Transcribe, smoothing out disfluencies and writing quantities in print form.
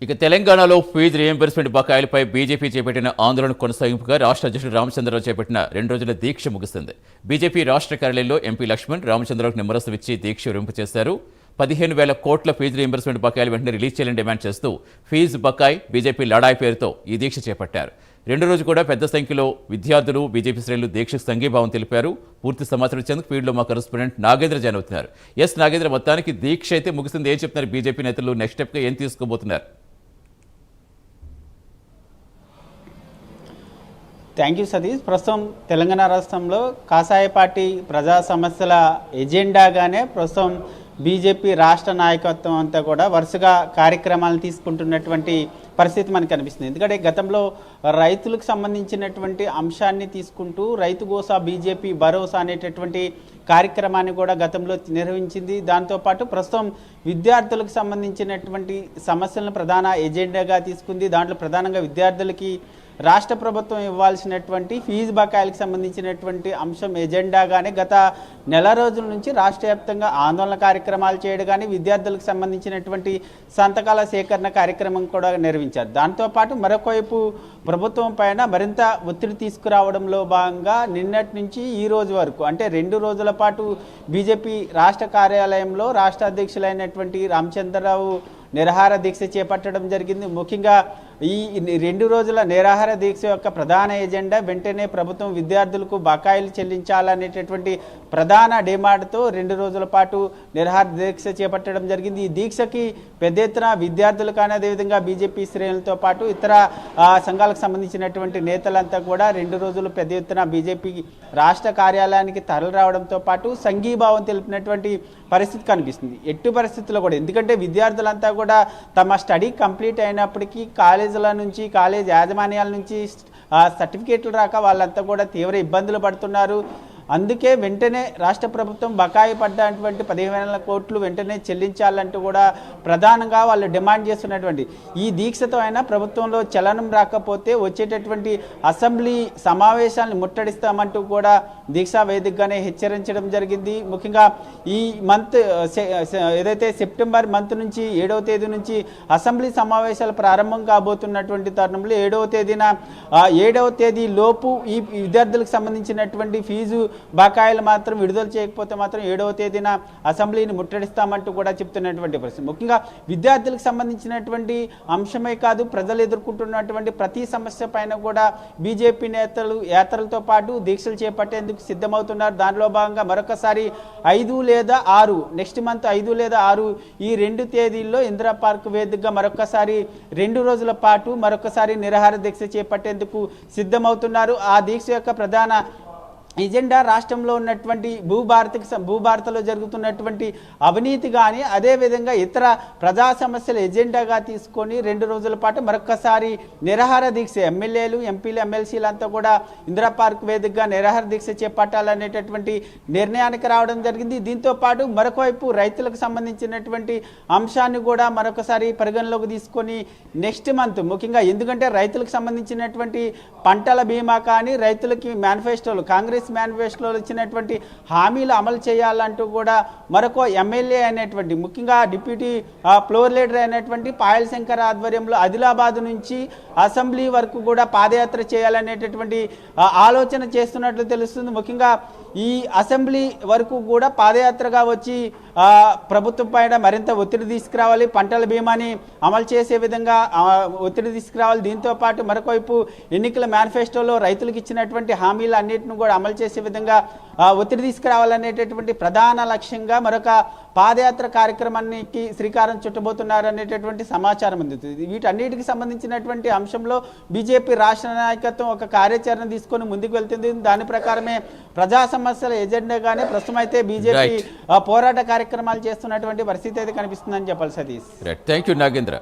ఇక తెలంగాణలో fee reimbursement బకాయిలపై BJP చేపట్టిన ఆందోళన కొనసాగింపుగా రాష్ట్ర అధ్యక్షుడు రామచంద్రరావు చేపట్టిన 2 రోజుల దీక్ష ముగిస్తుంది. బీజేపీ రాష్ట్ర కార్యాలయంలో ఎంపీ లక్ష్మణ్ రామచంద్రరావుకు నిమ్మరసం ఇచ్చి దీక్ష విరమింపు చేశారు. 15,000 కోట్ల ఫీజు రియంబర్స్మెంట్ బకాయిలు వెంటనే రిలీజ్ చేయాలని డిమాండ్ చేస్తూ ఫీజు బకాయి బీజేపీ లడాయి పేరుతో ఈ దీక్ష చేపట్టారు. 2 రోజు కూడా పెద్ద సంఖ్యలో విద్యార్థులు బీజేపీ శ్రేణులు దీక్షకు సంఘీభావం తెలిపారు. పూర్తి సమాచారం ఇచ్చేందుకు ఫీల్డ్లో మా కరెస్పాండెంట్ నాగేంద్ర జాయిన్ అవుతున్నారు. నాగేంద్ర, మొత్తానికి దీక్ష అయితే ముగిసింది. ఏం చెప్తున్నారు బీజేపీ నేతలు? నెక్స్ట్ స్టెప్గా ఏం తీసుకోబోతున్నారు? Thank you Satish. ప్రస్తుతం తెలంగాణ రాష్ట్రంలో కాషాయ పార్టీ ప్రజా సమస్యల ఎజెండాగానే ప్రస్తుతం బీజేపీ రాష్ట్ర నాయకత్వం అంతా కూడా వరుసగా కార్యక్రమాలను తీసుకుంటున్నటువంటి పరిస్థితి మనకు కనిపిస్తుంది. ఎందుకంటే గతంలో రైతులకు సంబంధించినటువంటి అంశాన్ని తీసుకుంటూ రైతు గోసా బీజేపీ భరోసా అనేటటువంటి కార్యక్రమాన్ని కూడా గతంలో నిర్వహించింది. దాంతోపాటు ప్రస్తుతం విద్యార్థులకు సంబంధించినటువంటి సమస్యలను ప్రధాన ఎజెండాగా తీసుకుంది. దాంట్లో ప్రధానంగా విద్యార్థులకి రాష్ట్ర ప్రభుత్వం ఇవ్వాల్సినటువంటి ఫీజు బకాయిలకు సంబంధించినటువంటి అంశం ఎజెండాగానే గత నెల రోజుల నుంచి రాష్ట్ర వ్యాప్తంగా ఆందోళన కార్యక్రమాలు చేయడం కానీ విద్యార్థులకు సంబంధించినటువంటి సంతకాల సేకరణ కార్యక్రమం కూడా నిర్వహించారు. దాంతోపాటు మరొక వైపు ప్రభుత్వం పైన మరింత ఒత్తిడి తీసుకురావడంలో భాగంగా నిన్నటి నుంచి ఈ రోజు వరకు అంటే 2 రోజుల పాటు బీజేపీ రాష్ట్ర కార్యాలయంలో రాష్ట్ర అధ్యక్షులైనటువంటి రామచంద్రరావు నిరాహార దీక్ష చేపట్టడం జరిగింది. ముఖ్యంగా ఈ 2 రోజుల నిరాహార దీక్ష యొక్క ప్రధాన ఎజెండా వెంటనే ప్రభుత్వం విద్యార్థులకు బకాయిలు చెల్లించాలనేటటువంటి ప్రధాన డిమాండ్తో 2 రోజుల పాటు నిరాహార దీక్ష చేపట్టడం జరిగింది. ఈ దీక్షకి పెద్ద ఎత్తున విద్యార్థులు కానీ అదేవిధంగా బీజేపీ శ్రేణులతో పాటు ఇతర సంఘాలకు సంబంధించినటువంటి నేతలంతా కూడా 2 రోజులు పెద్ద ఎత్తున బీజేపీ రాష్ట్ర కార్యాలయానికి తరలి రావడంతో పాటు సంఘీభావం తెలిపినటువంటి పరిస్థితి కనిపిస్తుంది. ఎట్టి పరిస్థితుల్లో కూడా ఎందుకంటే విద్యార్థులంతా కూడా తమ స్టడీ కంప్లీట్ అయినప్పటికీ కాలేజీల నుంచి కాలేజ్ యాజమాన్యాల నుంచి సర్టిఫికేట్లు రాక వాళ్ళంతా కూడా తీవ్ర ఇబ్బందులు పడుతున్నారు. అందుకే వెంటనే రాష్ట్ర ప్రభుత్వం బకాయి పడ్డటువంటి 15,000 కోట్లు వెంటనే చెల్లించాలంటూ కూడా ప్రధానంగా వాళ్ళు డిమాండ్ చేస్తున్నటువంటి ఈ దీక్షతో అయినా ప్రభుత్వంలో చలనం రాకపోతే వచ్చేటటువంటి అసెంబ్లీ సమావేశాలను ముట్టడిస్తామంటూ కూడా దీక్షా వేదికగానే హెచ్చరించడం జరిగింది. ముఖ్యంగా ఈ మంత్ ఏదైతే సెప్టెంబర్ మంత్ నుంచి 7వ తేదీ నుంచి అసెంబ్లీ సమావేశాలు ప్రారంభం కాబోతున్నటువంటి తరుణంలో 7వ తేదీ లోపు ఈ విద్యార్థులకు సంబంధించినటువంటి ఫీజు బకాయిలు మాత్రం విడుదల చేయకపోతే మాత్రం 7వ తేదీన అసెంబ్లీని ముట్టడిస్తామంటూ కూడా చెప్తున్నటువంటి పరిస్థితి. ముఖ్యంగా విద్యార్థులకు సంబంధించినటువంటి అంశమే కాదు, ప్రజలు ఎదుర్కొంటున్నటువంటి ప్రతి సమస్య పైన కూడా బీజేపీ నేతలు యాత్రలతో పాటు దీక్షలు చేపట్టేందుకు సిద్ధమవుతున్నారు. దానిలో భాగంగా మరొకసారి 5 లేదా 6 నెక్స్ట్ మంత్ 5 లేదా 6 ఈ 2 తేదీల్లో ఇందిరా పార్క్ వేదికగా మరొకసారి 2 రోజుల పాటు మరొకసారి నిరాహార దీక్ష చేపట్టేందుకు సిద్ధమవుతున్నారు. ఆ దీక్ష యొక్క ప్రధాన ఎజెండా రాష్ట్రంలో ఉన్నటువంటి భూభారతలో జరుగుతున్నటువంటి అవినీతి కానీ అదేవిధంగా ఇతర ప్రజా సమస్యల ఎజెండాగా తీసుకొని 2 రోజుల పాటు మరొకసారి నిరాహార దీక్ష ఎమ్మెల్యేలు ఎంపీలు ఎమ్మెల్సీలంతా కూడా ఇందిరా పార్క్ వేదికగా నిరాహార దీక్ష చేపట్టాలనేటటువంటి నిర్ణయానికి రావడం జరిగింది. దీంతో పాటు మరొక వైపు రైతులకు సంబంధించినటువంటి అంశాన్ని కూడా మరొకసారి పరిగణలోకి తీసుకొని నెక్స్ట్ మంత్ ముఖ్యంగా ఎందుకంటే రైతులకు సంబంధించినటువంటి పంటల బీమా కానీ రైతులకి మేనిఫెస్టోలు కాంగ్రెస్ మేనిఫెస్టోలో ఇచ్చినటువంటి హామీలు అమలు చేయాలంటూ కూడా మరొక ఎమ్మెల్యే అయినటువంటి ముఖ్యంగా డిప్యూటీ ఫ్లోర్ లీడర్ అయినటువంటి పాయల్ శంకర్ ఆధ్వర్యంలో ఆదిలాబాద్ నుంచి అసెంబ్లీ వరకు కూడా పాదయాత్ర చేయాలనేటటువంటి ఆలోచన చేస్తున్నట్లు తెలుస్తుంది. ముఖ్యంగా ఈ అసెంబ్లీ వరకు కూడా పాదయాత్రగా వచ్చి ప్రభుత్వం పైన మరింత ఒత్తిడి తీసుకురావాలి, పంటల బీమాని అమలు చేసే విధంగా ఒత్తిడి తీసుకురావాలి. దీంతో పాటు మరొకవైపు ఎన్నికల మేనిఫెస్టోలో రైతులకు ఇచ్చినటువంటి హామీలు అన్నింటిని కూడా అమలు చేసే విధంగా ఒత్తిడి తీసుకురావాలనేటటువంటి ప్రధాన లక్ష్యంగా మరొక పాదయాత్ర కార్యక్రమానికి శ్రీకారం చుట్టబోతున్నారు అనేటటువంటి సమాచారం అందుతుంది. వీటన్నిటికి సంబంధించినటువంటి అంశంలో బీజేపీ రాష్ట్ర నాయకత్వం ఒక కార్యాచరణ తీసుకొని ముందుకు వెళ్తుంది. దాని ప్రకారమే ప్రజా సమస్యల ఎజెండాగానే ప్రస్తుతం అయితే బీజేపీ పోరాట కార్యక్రమాలు చేస్తున్నటువంటి పరిస్థితి అయితే కనిపిస్తుందని చెప్పాలి సతీష్. Thank you Nagendra.